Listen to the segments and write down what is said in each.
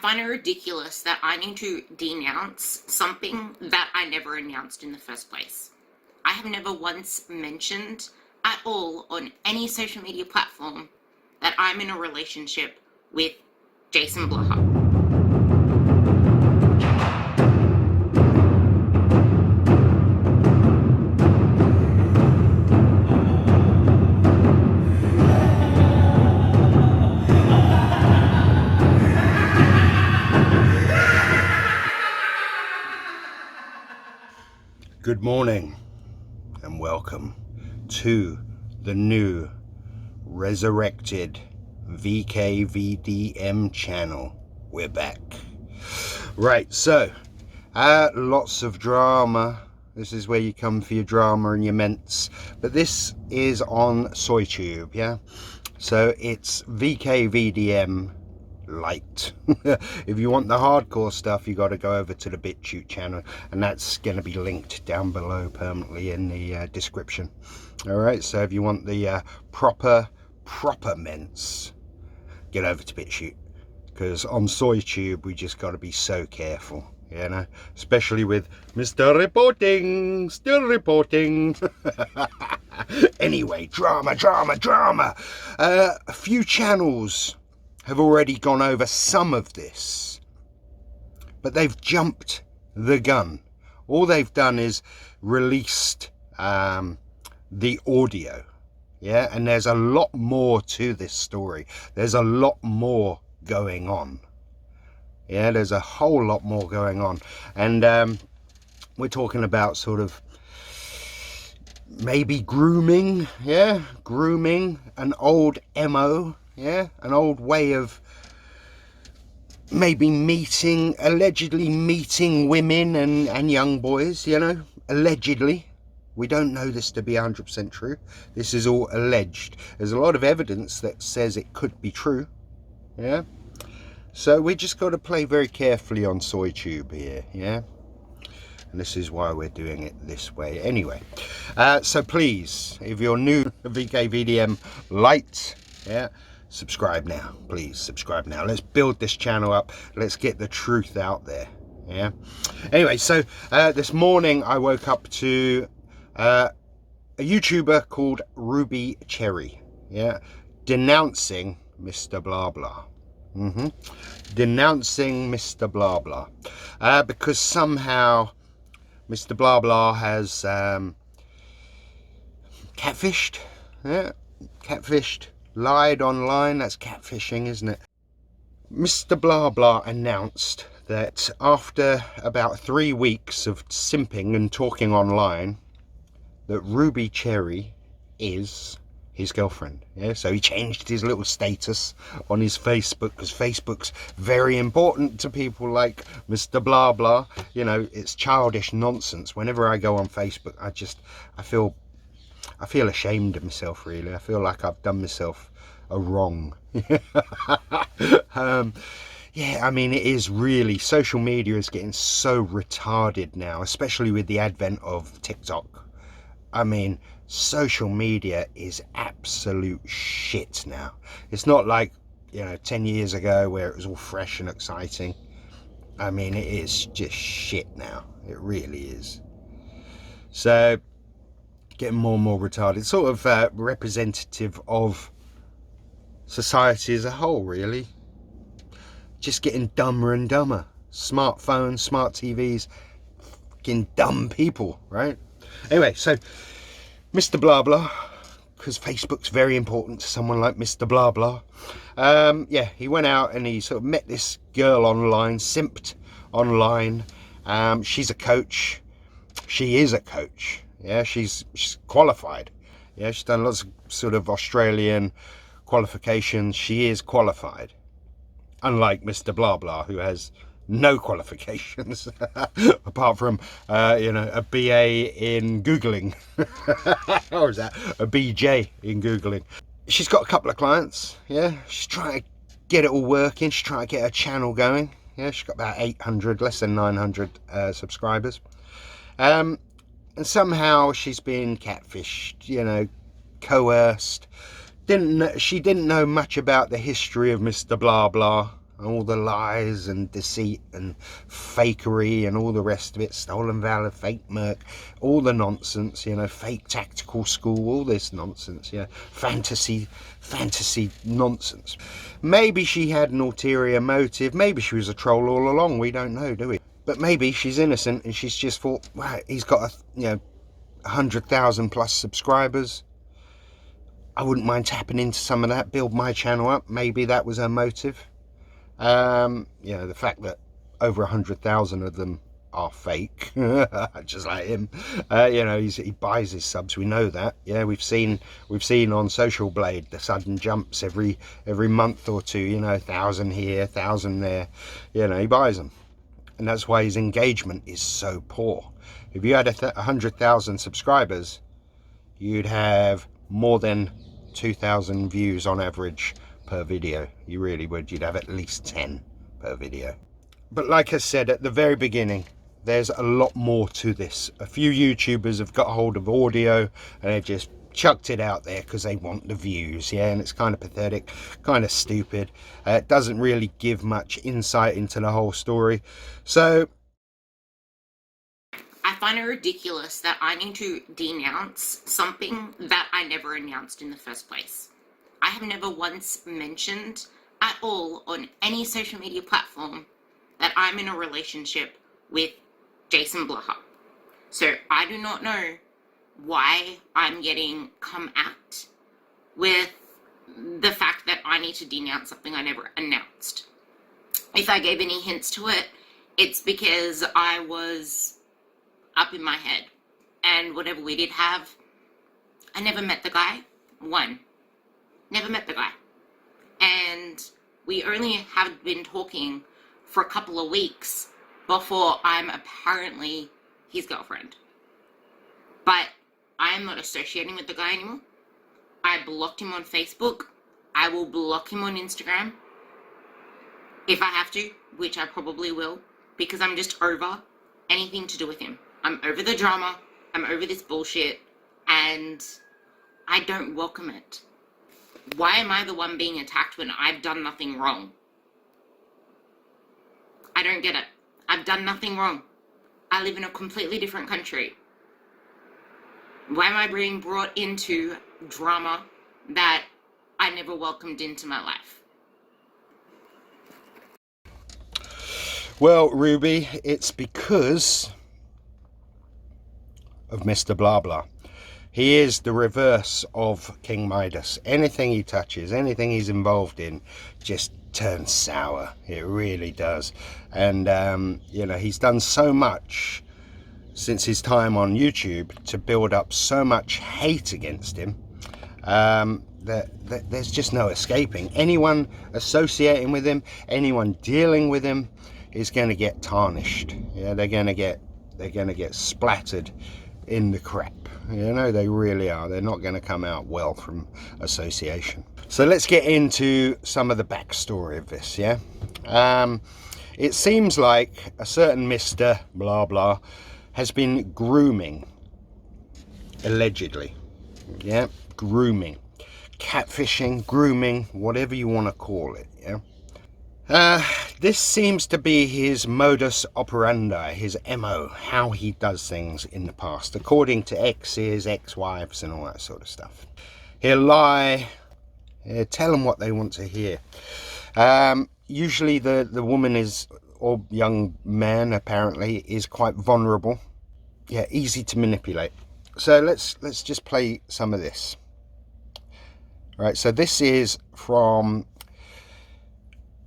find it ridiculous that I need to denounce something that I never announced in the first place. I have never once mentioned at all on any social media platform that I'm in a relationship with Jason Blahblah. Good morning and welcome to the new resurrected VKVDM channel. We're back. Right, so lots of drama. This is where you come for your drama and your ments, but this is on SoyTube, yeah? So it's VKVDM light. If you want the hardcore stuff, you got to go over to the BitChute channel, and that's going to be linked down below permanently in the description. All right, so if you want the proper ments, get over to BitChute, because on SoyTube we just got to be so careful, you know, especially with Mr. Reporting, still reporting. Anyway, drama. A few channels have already gone over some of this, but they've jumped the gun. All they've done is released the audio, yeah, and there's a lot more to this story. There's a lot more going on, yeah, there's a whole lot more going on, and we're talking about sort of maybe grooming, yeah, grooming, an old MO, yeah, an old way of maybe allegedly meeting women and young boys, you know, allegedly. We don't know this to be 100% true. This is all alleged. There's a lot of evidence that says it could be true, yeah. So we just got to play very carefully on SoyTube here, yeah. And this is why we're doing it this way anyway. So please, if you're new to VKVDM Light, yeah, subscribe now, please subscribe now. Let's build this channel up. Let's get the truth out there, yeah. Anyway, so this morning I woke up to a YouTuber called Cherie, yeah, denouncing Mr. Blahblah. Denouncing Mr. Blahblah because somehow Mr. Blahblah has catfished, yeah, catfished, lied online. That's catfishing, isn't it? Mr. Blahblah announced that after about 3 weeks of simping and talking online, that Cherie is his girlfriend, yeah. So he changed his little status on his Facebook, because Facebook's very important to people like Mr. Blahblah. You know, it's childish nonsense. Whenever I go on Facebook, I feel ashamed of myself, really. I feel like I've done myself a wrong. Yeah, I mean, it is really, social media is getting so retarded now, especially with the advent of TikTok. I mean, social media is absolute shit now. It's not like, you know, 10 years ago where it was all fresh and exciting. I mean, it is just shit now. It really is. So, getting more and more retarded. Sort of representative of society as a whole, really. Just getting dumber and dumber. Smartphones, smart TVs, fucking dumb people, right? Anyway, so Mr. Blahblah, because Facebook's very important to someone like Mr. Blahblah, yeah, he went out and he sort of met this girl online, simped online. She's a coach. She is a coach. Yeah, she's qualified. Yeah, she's done lots of sort of Australian qualifications. She is qualified, unlike Mr. Blahblah, who has no qualifications apart from you know, a BA in Googling. Or is that a BJ in Googling? She's got a couple of clients, yeah. She's trying to get it all working. She's trying to get her channel going, yeah. She's got about 800, less than 900 subscribers, and somehow she's been catfished, you know, coerced. She didn't know much about the history of Mr. Blahblah, all the lies and deceit and fakery and all the rest of it, stolen valor, fake merc, all the nonsense, you know, fake tactical school, all this nonsense, yeah, fantasy nonsense. Maybe she had an ulterior motive, maybe she was a troll all along, we don't know, do we? But maybe she's innocent and she's just thought, right, he's got 100,000 plus subscribers, I wouldn't mind tapping into some of that, build my channel up. Maybe that was her motive. The fact that over 100,000 of them are fake, just like him. He buys his subs. We know that. Yeah, we've seen on Social Blade the sudden jumps every month or two. 1,000 here, 1,000 there. He buys them, and that's why his engagement is so poor. If you had 100,000 subscribers, you'd have more than 2,000 views on average per video. You really would. You'd have at least 10 per video. But like I said at the very beginning, there's a lot more to this. A few YouTubers have got hold of audio and they've just chucked it out there because they want the views, yeah, and it's kind of pathetic, kind of stupid. It doesn't really give much insight into the whole story. So I find it ridiculous that I need to denounce something that I never announced in the first place. I have never once mentioned at all on any social media platform that I'm in a relationship with Jason Blahblah. So I do not know why I'm getting come at with the fact that I need to denounce something I never announced. If I gave any hints to it, it's because I was up in my head, and whatever we did have, I never met the guy. Never met the guy, and we only have been talking for a couple of weeks before I'm apparently his girlfriend. But I am not associating with the guy anymore. I blocked him on Facebook. I will block him on Instagram if I have to, which I probably will, because I'm just over anything to do with him. I'm over the drama, I'm over this bullshit, and I don't welcome it. Why am I the one being attacked when I've done nothing wrong? I don't get it. I've done nothing wrong. I live in a completely different country. Why am I being brought into drama that I never welcomed into my life? Well, Ruby, it's because of Mr. Blahblah. He is the reverse of King Midas. Anything he touches, anything he's involved in, just turns sour. It really does. And he's done so much since his time on YouTube to build up so much hate against him that there's just no escaping. Anyone associating with him, anyone dealing with him, is going to get tarnished. Yeah, they're going to get splattered in the crap. They really are. They're not going to come out well from association. So let's get into some of the backstory of this. Yeah, it seems like a certain Mr. Blahblah has been grooming, allegedly. Yeah, grooming, catfishing, grooming, whatever you want to call it. Yeah. This seems to be his modus operandi, his MO, how he does things in the past, according to exes, ex-wives and all that sort of stuff. He'll lie, tell them what they want to hear. Usually the woman is, or young man apparently, is quite vulnerable. Yeah, easy to manipulate. So let's just play some of this. Right, so this is from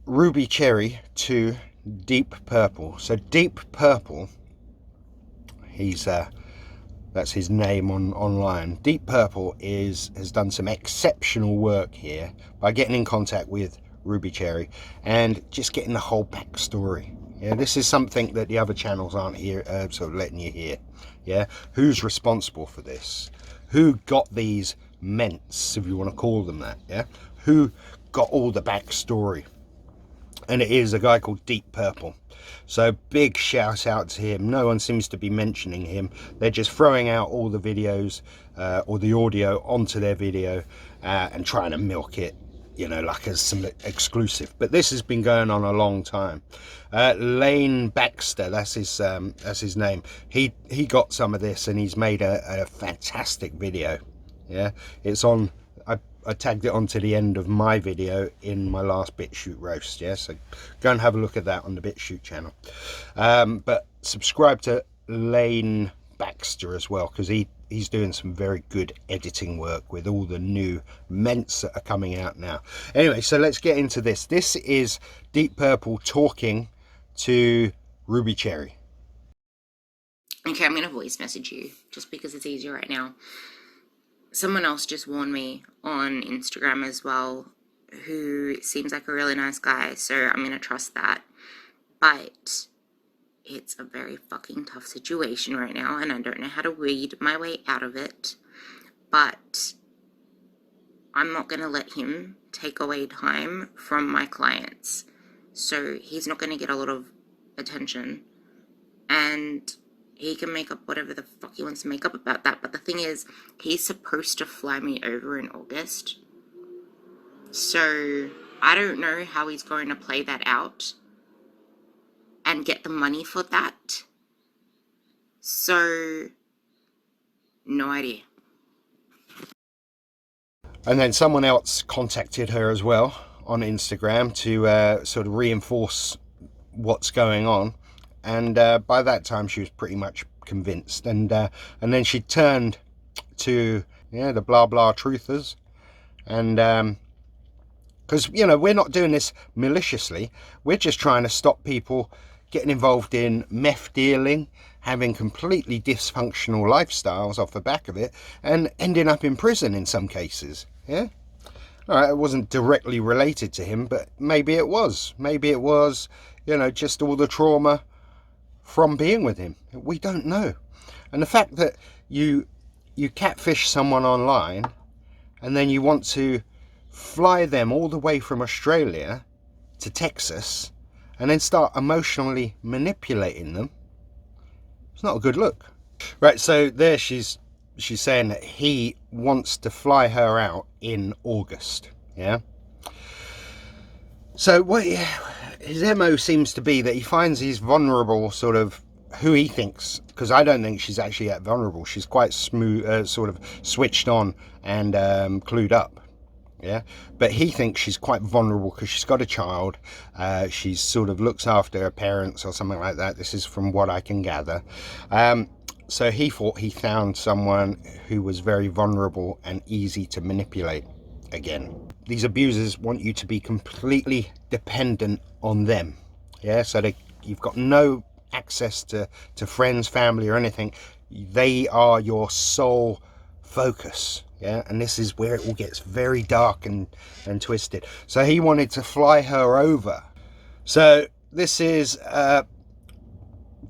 Ruby Cherie to Deep Purple. So Deep Purple, that's his name online. Deep Purple has done some exceptional work here by getting in contact with Ruby Cherie and just getting the whole backstory. Yeah, this is something that the other channels aren't here, sort of letting you hear. Yeah, who's responsible for this? Who got these ments, if you want to call them that? Yeah, who got all the backstory? And it is a guy called Deep Purple. So big shout out to him. No one seems to be mentioning him. They're just throwing out all the videos or the audio onto their video and trying to milk it. you know, like as some exclusive. But this has been going on a long time. Lane Baxter, that's his name. He got some of this, and he's made a fantastic video. Yeah, it's on. I tagged it onto the end of my video in my last BitChute roast. Yeah, so go and have a look at that on the BitChute channel. But subscribe to Lane Baxter as well, because he's doing some very good editing work with all the new ments that are coming out now. Anyway, so let's get into this. This is Deep Purple talking to Ruby Cherie. Okay, I'm gonna voice message you just because it's easier right now. Someone else just warned me on Instagram as well, who seems like a really nice guy, so I'm gonna trust that. But it's a very fucking tough situation right now, and I don't know how to weed my way out of it. But I'm not gonna let him take away time from my clients. So he's not gonna get a lot of attention, and he can make up whatever the fuck he wants to make up about that. But the thing is, he's supposed to fly me over in August. So I don't know how he's going to play that out and get the money for that. So, no idea. And then someone else contacted her as well on Instagram to sort of reinforce what's going on. And by that time she was pretty much convinced, and then she turned to the Blahblah truthers, and because you know, we're not doing this maliciously, we're just trying to stop people getting involved in meth dealing, having completely dysfunctional lifestyles off the back of it, and ending up in prison in some cases. Yeah, all right, it wasn't directly related to him, but maybe it was, you know, just all the trauma from being with him. We don't know. And the fact that you catfish someone online, and then you want to fly them all the way from Australia to Texas and then start emotionally manipulating them, it's not a good look. Right, so there she's saying that he wants to fly her out in August. Yeah, so what his MO seems to be that he finds these vulnerable, sort of, who he thinks, because I don't think she's actually that vulnerable. She's quite smooth, sort of switched on and clued up. Yeah, but he thinks she's quite vulnerable because she's got a child. She sort of looks after her parents or something like that. This is from what I can gather. So he thought he found someone who was very vulnerable and easy to manipulate. Again, these abusers want you to be completely dependent on them. Yeah, so you've got no access to friends, family, or anything. They are your sole focus. Yeah, and this is where it all gets very dark and twisted. So he wanted to fly her over. So this is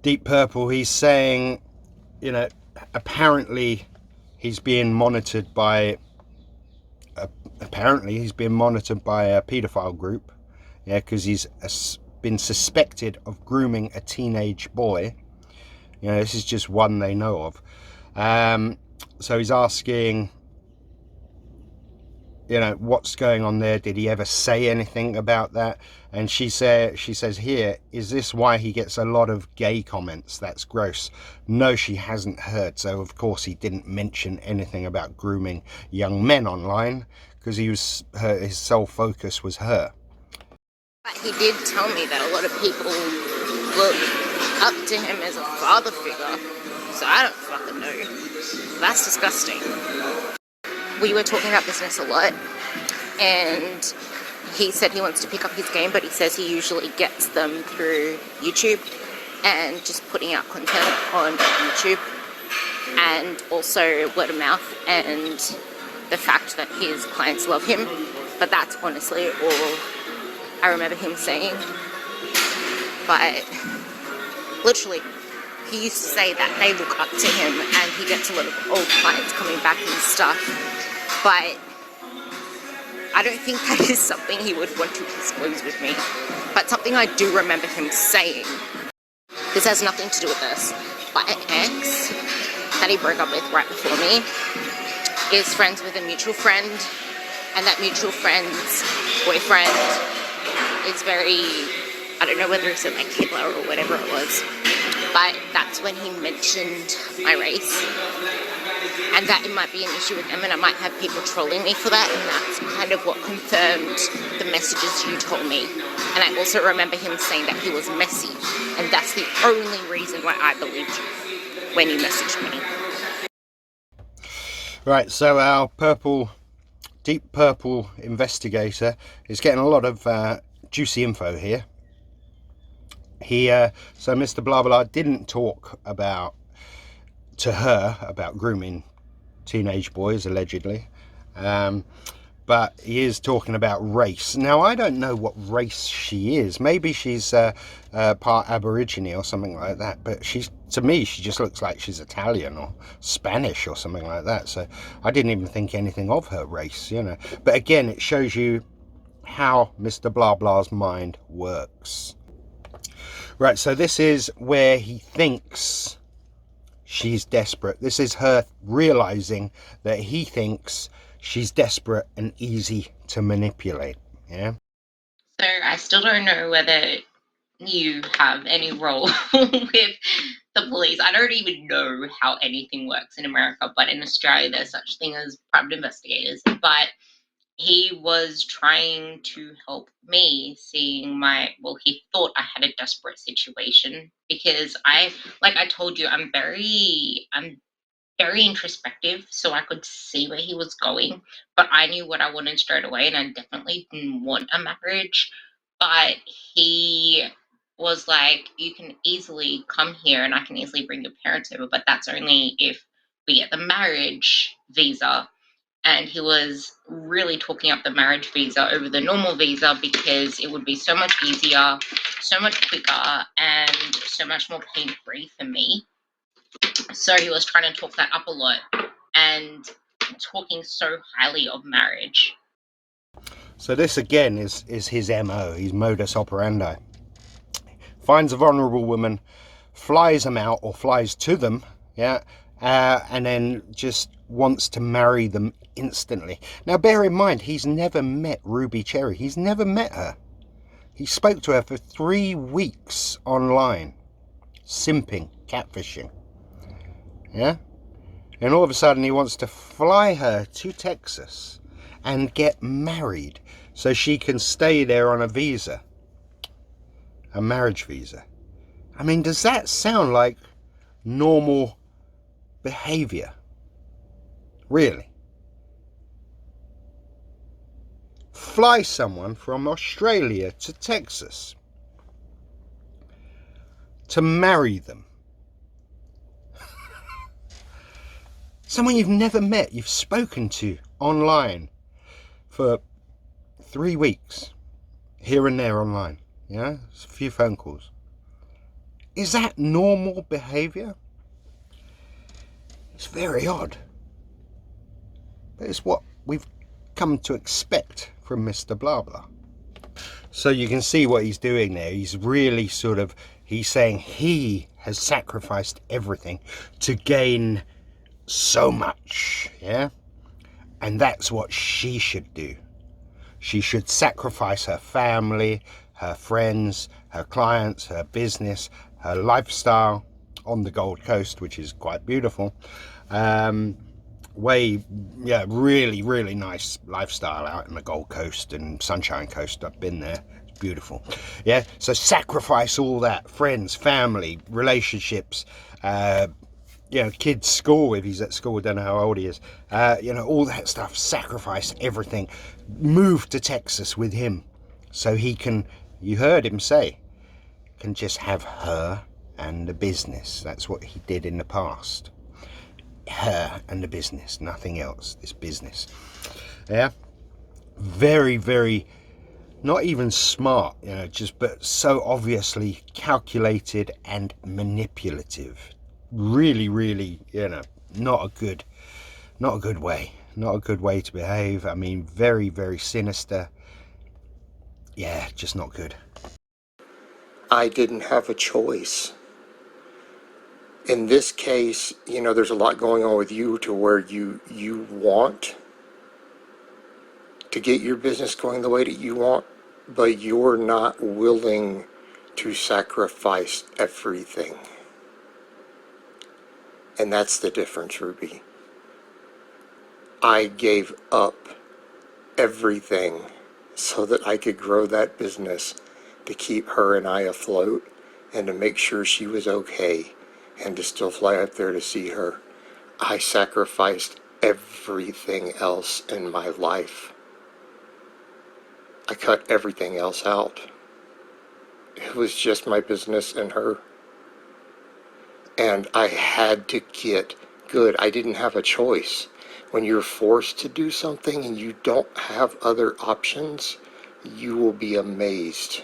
Deep Purple. He's saying, you know, apparently he's being monitored by a paedophile group. Yeah, because he's been suspected of grooming a teenage boy. You know, this is just one they know of. So he's asking, you know, what's going on there? Did he ever say anything about that? And she says here, is this why he gets a lot of gay comments? That's gross. No, she hasn't heard. So of course he didn't mention anything about grooming young men online, because his sole focus was her. But he did tell me that a lot of people look up to him as a father figure, so I don't fucking know. That's disgusting. We were talking about business a lot, and he said he wants to pick up his game, but he says he usually gets them through YouTube and just putting out content on YouTube, and also word of mouth and the fact that his clients love him. But that's honestly all I remember him saying. But literally, he used to say that they look up to him, and he gets a lot of old clients coming back and stuff. But I don't think that is something he would want to disclose with me. But something I do remember him saying, this has nothing to do with this, but an ex that he broke up with right before me is friends with a mutual friend, and that mutual friend's boyfriend is very, I don't know whether he said like Hitler or whatever it was, but that's when he mentioned my race, and that it might be an issue with them, and I might have people trolling me for that, and that's kind of what confirmed the messages you told me. And I also remember him saying that he was messy, and that's the only reason why I believed you when you messaged me. Right, so our deep purple investigator is getting a lot of juicy info here. So Mr. Blahblah didn't talk to her about grooming teenage boys, allegedly, but he is talking about race. Now, I don't know what race she is. Maybe she's part Aborigine or something like that, but to me, she just looks like she's Italian or Spanish or something like that. So I didn't even think anything of her race, you know. But again, it shows you how Mr. Blahblah's mind works. Right, so this is where he thinks she's desperate. This is her realizing that he thinks she's desperate and easy to manipulate. Yeah. So I still don't know whether you have any role with the police. I don't even know how anything works in America, but in Australia there's such thing as private investigators. But he was trying to help me, seeing he thought I had a desperate situation, because like I told you, I'm very introspective, so I could see where he was going, but I knew what I wanted straight away, and I definitely didn't want a marriage. But he was like, you can easily come here and I can easily bring your parents over, but that's only if we get the marriage visa. And he was really talking up the marriage visa over the normal visa because it would be so much easier, so much quicker, and so much more pain-free for me. So he was trying to talk that up a lot and talking so highly of marriage. So this again is his MO, his modus operandi. Finds a vulnerable woman, flies them out or flies to them, yeah, and then just wants to marry them instantly. Now bear in mind, he's never met Ruby Cherie. He's never met her. He spoke to her for 3 weeks online, simping, catfishing. Yeah? And all of a sudden he wants to fly her to Texas and get married so she can stay there on a visa, a marriage visa. I mean, does that sound like normal behavior? Really? Fly someone from Australia to Texas to marry them. Someone you've never met, you've spoken to online for 3 weeks, here and there online, yeah, a few phone calls. Is that normal behavior? It's very odd, but it's what we've come to expect from Mr. Blahblah. So you can see what he's doing there. He's really he's saying he has sacrificed everything to gain so much, yeah? And that's what she should do. She should sacrifice her family, her friends, her clients, her business, her lifestyle on the Gold Coast, which is quite beautiful. Really, really nice lifestyle out in the Gold Coast and Sunshine Coast. I've been there. It's beautiful. Yeah, so sacrifice all that, friends, family, relationships, kids' school, if he's at school, don't know how old he is, all that stuff, sacrifice everything, move to Texas with him so he can, you heard him say, can just have her and the business. That's what he did in the past. Her and the business, nothing else, this business. Yeah, very, very, not even smart, but so obviously calculated and manipulative. Really, really, not a good way to behave. I mean, very, very sinister. Yeah, just not good. I didn't have a choice. In this case, there's a lot going on with you to where you want to get your business going the way that you want, but you're not willing to sacrifice everything. And that's the difference, Ruby. I gave up everything so that I could grow that business to keep her and I afloat and to make sure she was okay and to still fly up there to see her. I sacrificed everything else in my life. I cut everything else out. It was just my business and her. And I had to get good. I didn't have a choice. When you're forced to do something and you don't have other options, you will be amazed.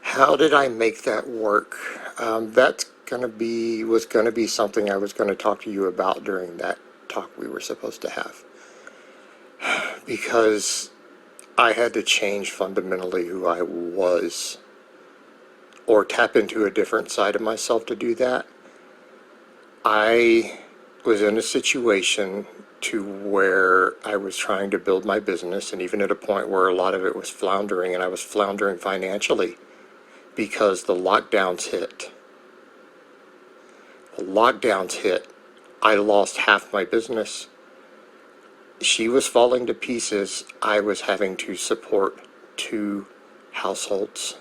How did I make that work? That's was gonna be something I was gonna talk to you about during that talk we were supposed to have. Because I had to change fundamentally who I was, or tap into a different side of myself to do that. I was in a situation to where I was trying to build my business, and even at a point where a lot of it was floundering, and I was floundering financially because the lockdowns hit. The lockdowns hit. I lost half my business. She was falling to pieces. I was having to support 2 households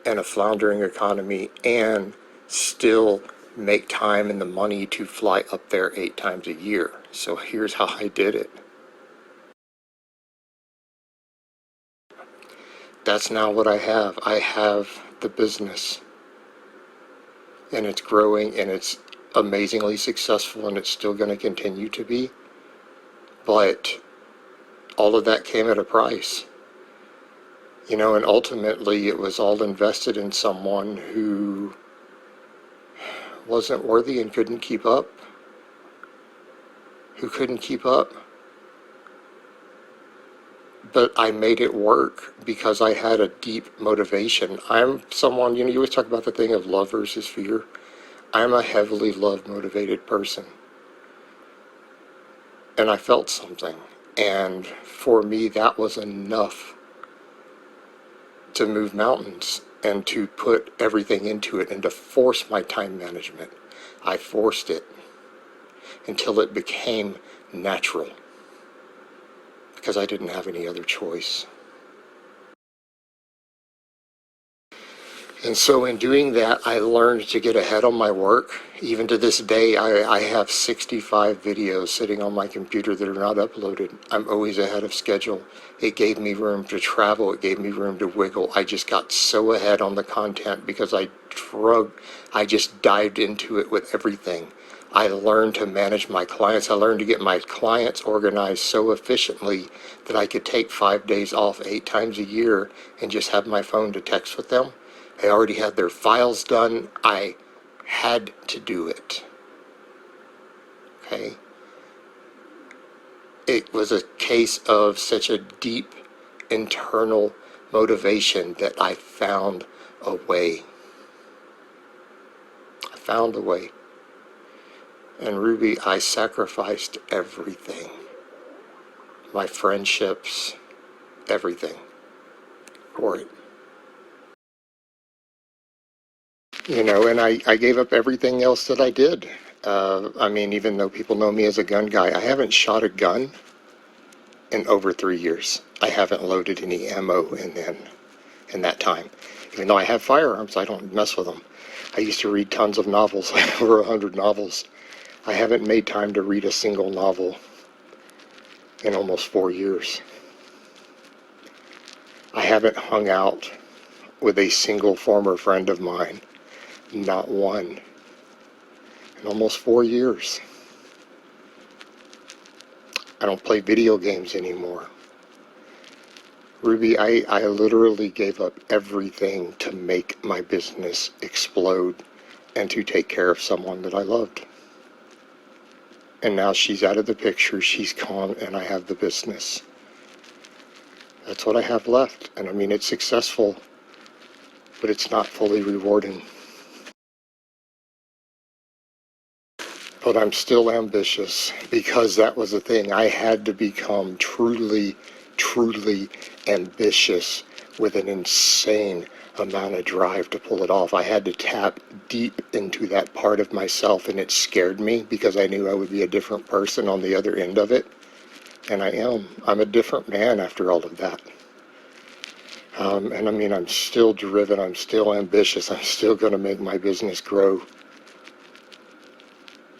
and a floundering economy, and still make time and the money to fly up there 8 times a year. So here's how I did it. That's now what I have. I have the business, and it's growing, and it's amazingly successful, and it's still going to continue to be. But all of that came at a price. You know, and ultimately it was all invested in someone who wasn't worthy and couldn't keep up. But I made it work because I had a deep motivation. I'm someone, you always talk about the thing of love versus fear. I'm a heavily love-motivated person. And I felt something. And for me, that was enough to move mountains and to put everything into it and to force my time management. I forced it until it became natural, because I didn't have any other choice. And so in doing that, I learned to get ahead on my work. Even to this day, I have 65 videos sitting on my computer that are not uploaded. I'm always ahead of schedule. It gave me room to travel. It gave me room to wiggle. I just got so ahead on the content because I just dived into it with everything. I learned to manage my clients. I learned to get my clients organized so efficiently that I could take 5 days off 8 times a year and just have my phone to text with them. I already had their files done. I had to do it. Okay? It was a case of such a deep internal motivation that I found a way. And Ruby, I sacrificed everything. My friendships, everything for it. You know, and I gave up everything else that I did. I mean, even though people know me as a gun guy, I haven't shot a gun in over 3 years. I haven't loaded any ammo in that time. Even though I have firearms, I don't mess with them. I used to read tons of novels, over 100 novels. I haven't made time to read a single novel in almost 4 years. I haven't hung out with a single former friend of mine. Not one. In almost 4 years. I don't play video games anymore. Ruby, I literally gave up everything to make my business explode and to take care of someone that I loved. And now she's out of the picture, she's gone, and I have the business. That's what I have left. And I mean, it's successful, but it's not fully rewarding. but I'm still ambitious because that was the thing. I had to become truly, truly ambitious with an insane amount of drive to pull it off. I had to tap deep into that part of myself, and it scared me because I knew I would be a different person on the other end of it. And I am. I'm a different man after all of that. And I mean, I'm still driven. I'm still ambitious. I'm still going to make my business grow.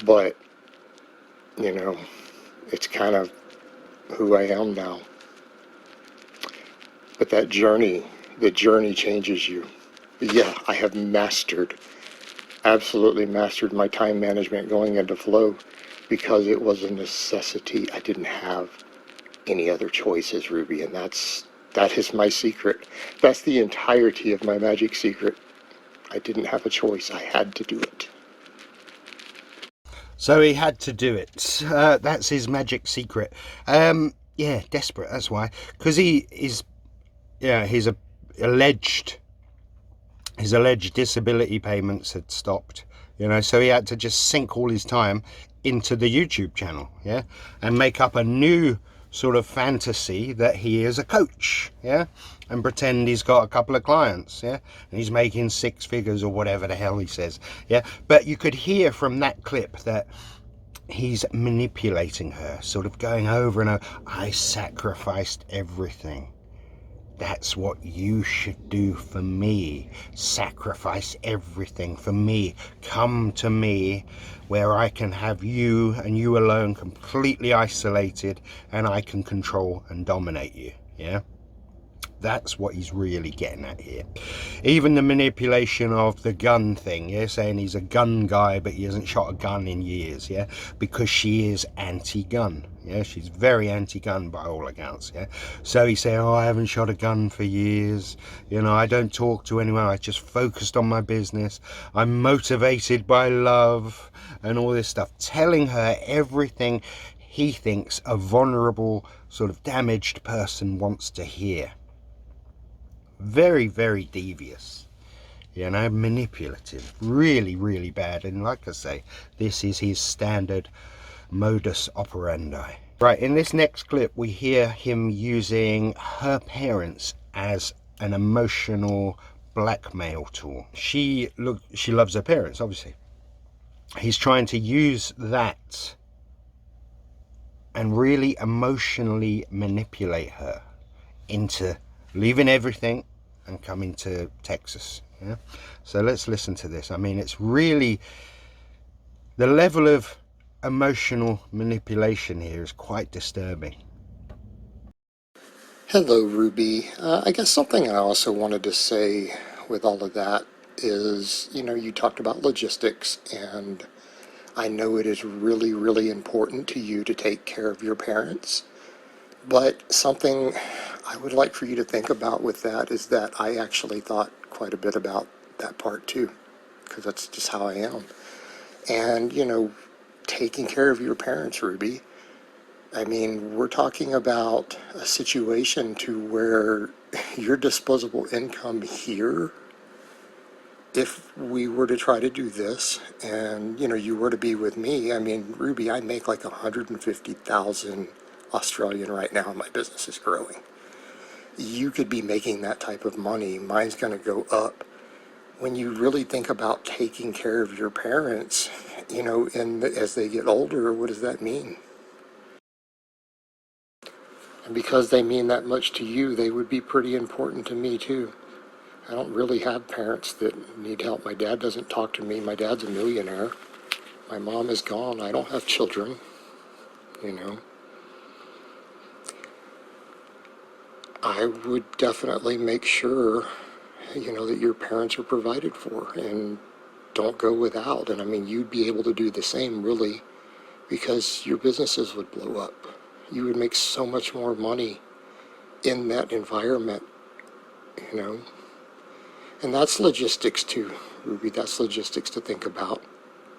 But, you know, it's kind of who I am now. But that journey, the journey changes you. Yeah, I have absolutely mastered my time management going into flow because it was a necessity. I didn't have any other choices, Ruby, and that is my secret. That's the entirety of my magic secret. I didn't have a choice. I had to do it. So he had to do it. That's his magic secret. Yeah, desperate, that's why. Because his alleged disability payments had stopped, so he had to just sink all his time into the YouTube channel, yeah, and make up a new sort of fantasy that he is a coach, yeah, and pretend he's got a couple of clients, yeah, and he's making 6 figures or whatever the hell he says, yeah. But you could hear from that clip that he's manipulating her, sort of going over and over. I sacrificed everything. That's what you should do for me. Sacrifice everything for me. Come to me where I can have you and you alone completely isolated, and I can control and dominate you. Yeah? That's what he's really getting at here. Even the manipulation of the gun thing, yeah, saying he's a gun guy but he hasn't shot a gun in years, yeah, because she is anti-gun, yeah, she's very anti-gun by all accounts, yeah. So he said, oh, I haven't shot a gun for years, I don't talk to anyone, I just focused on my business, I'm motivated by love and all this stuff, telling her everything he thinks a vulnerable, sort of damaged person wants to hear. Very, very devious, manipulative, really, really bad. And like I say, this is his standard modus operandi. Right, in this next clip, we hear him using her parents as an emotional blackmail tool. She loves her parents, obviously. He's trying to use that and really emotionally manipulate her into leaving everything and coming to Texas, yeah. So let's listen to this. I mean, it's really, the level of emotional manipulation here is quite disturbing. Hello, Ruby. I guess something I also wanted to say with all of that is, you talked about logistics, and I know it is really, really important to you to take care of your parents. But something I would like for you to think about with that is that I actually thought quite a bit about that part too, because that's just how I am. And, taking care of your parents, Ruby, I mean, we're talking about a situation to where your disposable income here, if we were to try to do this and, you were to be with me, I mean, Ruby, I make like 150,000 Australian right now, and my business is growing. You could be making that type of money. Mine's going to go up. When you really think about taking care of your parents, and as they get older, what does that mean? And because they mean that much to you, they would be pretty important to me too. I don't really have parents that need help. My dad doesn't talk to me. My dad's a millionaire. My mom is gone. I don't have children, I would definitely make sure, that your parents are provided for and don't go without. And I mean, you'd be able to do the same, really, because your businesses would blow up. You would make so much more money in that environment, And that's logistics too, Ruby. That's logistics to think about.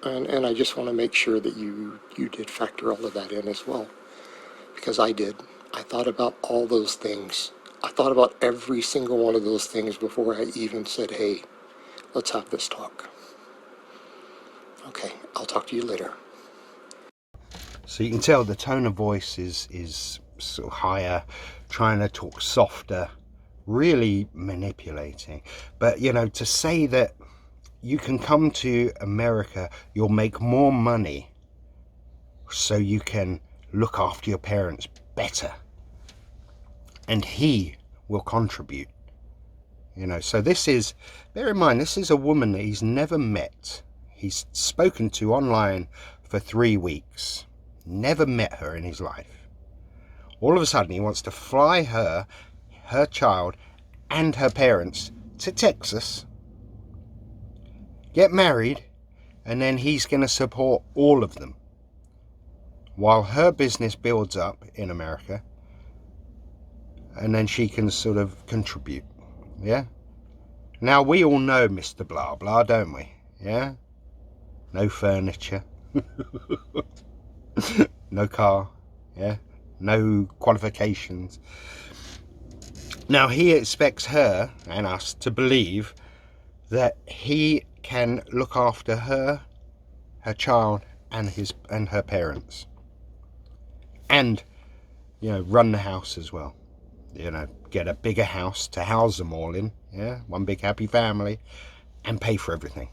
And I just want to make sure that you did factor all of that in as well, because I did. I thought about all those things. I thought about every single one of those things before I even said, hey, let's have this talk. Okay, I'll talk to you later. So you can tell the tone of voice is sort of higher, trying to talk softer, really manipulating. But you know, to say that you can come to America, you'll make more money so you can look after your parents better, and he will contribute. You know, so this is, bear in mind, this is a woman that he's never met. He's spoken to online for 3 weeks, never met her in his life. All of a sudden he wants to fly her child and her parents to Texas, get married, and then he's going to support all of them while her business builds up in America, and then she can sort of contribute. Yeah. Now we all know Mr. Blahblah, don't we? Yeah. No furniture, no car, yeah, no qualifications. Now he expects her and us to believe that he can look after her child, and her parents, and you know, run the house as well. You know, get a bigger house to house them all in, yeah, one big happy family, and pay for everything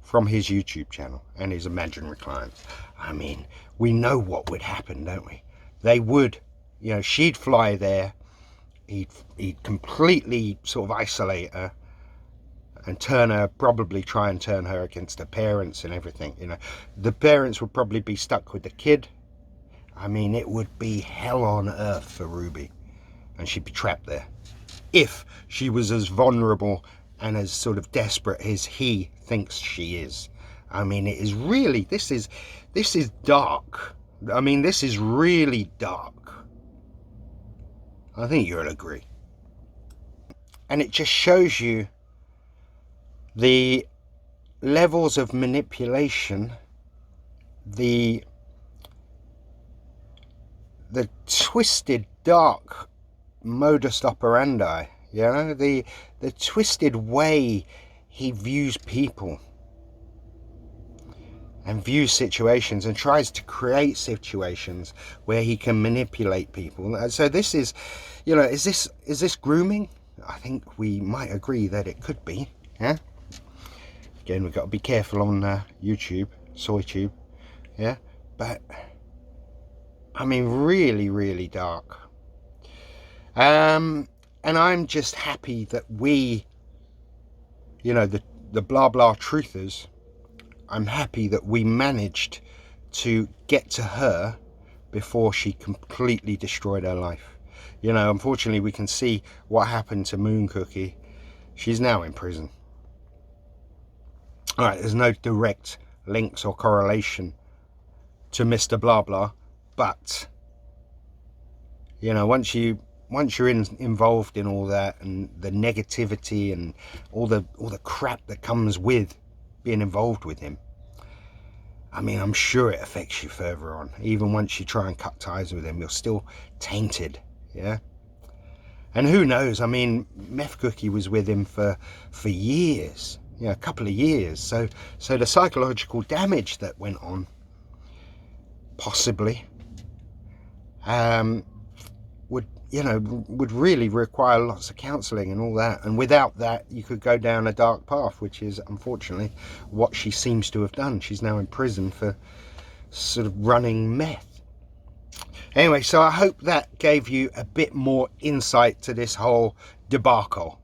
from his YouTube channel and his imaginary clients. I mean, we know what would happen, don't we? They would, you know, she'd fly there, he'd completely sort of isolate her and probably try and turn her against her parents and everything. You know, the parents would probably be stuck with the kid. I mean, it would be hell on earth for Ruby, and she'd be trapped there if she was as vulnerable and as sort of desperate as he thinks she is. I mean, it is really, this is dark. I mean, this is really dark. I think you'll agree. And it just shows you the levels of manipulation, the twisted, dark modus operandi, you know, the twisted way he views people and views situations and tries to create situations where he can manipulate people. So this is, you know, is this grooming? I think we might agree that it could be, yeah. Again, we've got to be careful on YouTube, SoyTube, yeah. But I mean, really, really dark. And I'm just happy that we, you know, the Blahblah truthers, I'm happy that we managed to get to her before she completely destroyed her life. You know, unfortunately, we can see what happened to Moon Cookie. She's now in prison. All right, there's no direct links or correlation to Mr. Blahblah, but you know, once you're involved in all that and the negativity and all the crap that comes with being involved with him, I mean, I'm sure it affects you further on. Even once you try and cut ties with him, you're still tainted, yeah. And who knows? I mean, Meth Cookie was with him for years, you know, a couple of years. So the psychological damage that went on, possibly, would really require lots of counselling and all that. And without that, you could go down a dark path, which is unfortunately what she seems to have done. She's now in prison for sort of running meth. Anyway, so I hope that gave you a bit more insight to this whole debacle.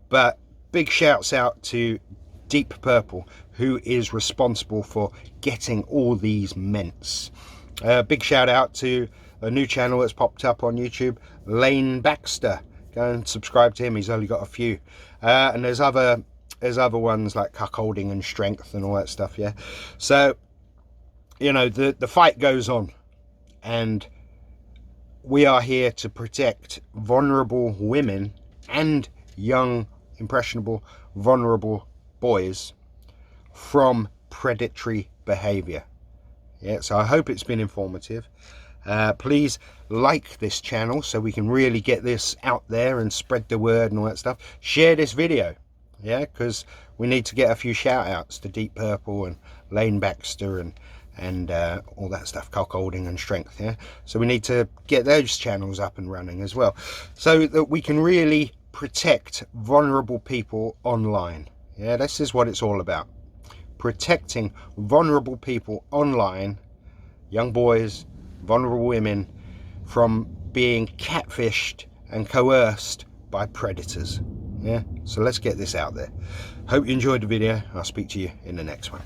But big shouts out to Deep Purple, who is responsible for getting all these mints. Big shout out to a new channel that's popped up on YouTube, Lane Baxter. Go and subscribe to him. He's only got a few. And there's other ones like Cuckolding and Strength and all that stuff, yeah. So, you know, the fight goes on, and we are here to protect vulnerable women and young, impressionable, vulnerable boys from predatory behavior. Yeah, so I hope it's been informative. Please like this channel so we can really get this out there and spread the word and all that stuff. Share this video, yeah, because we need to get a few shout outs to Deep Purple and Lane Baxter and all that stuff, cuckolding and strength. Yeah, so we need to get those channels up and running as well, so that we can really protect vulnerable people online. Yeah, this is what it's all about, protecting vulnerable people online, young boys, vulnerable women, from being catfished and coerced by predators. Yeah, so let's get this out there. Hope you enjoyed the video. I'll speak to you in the next one.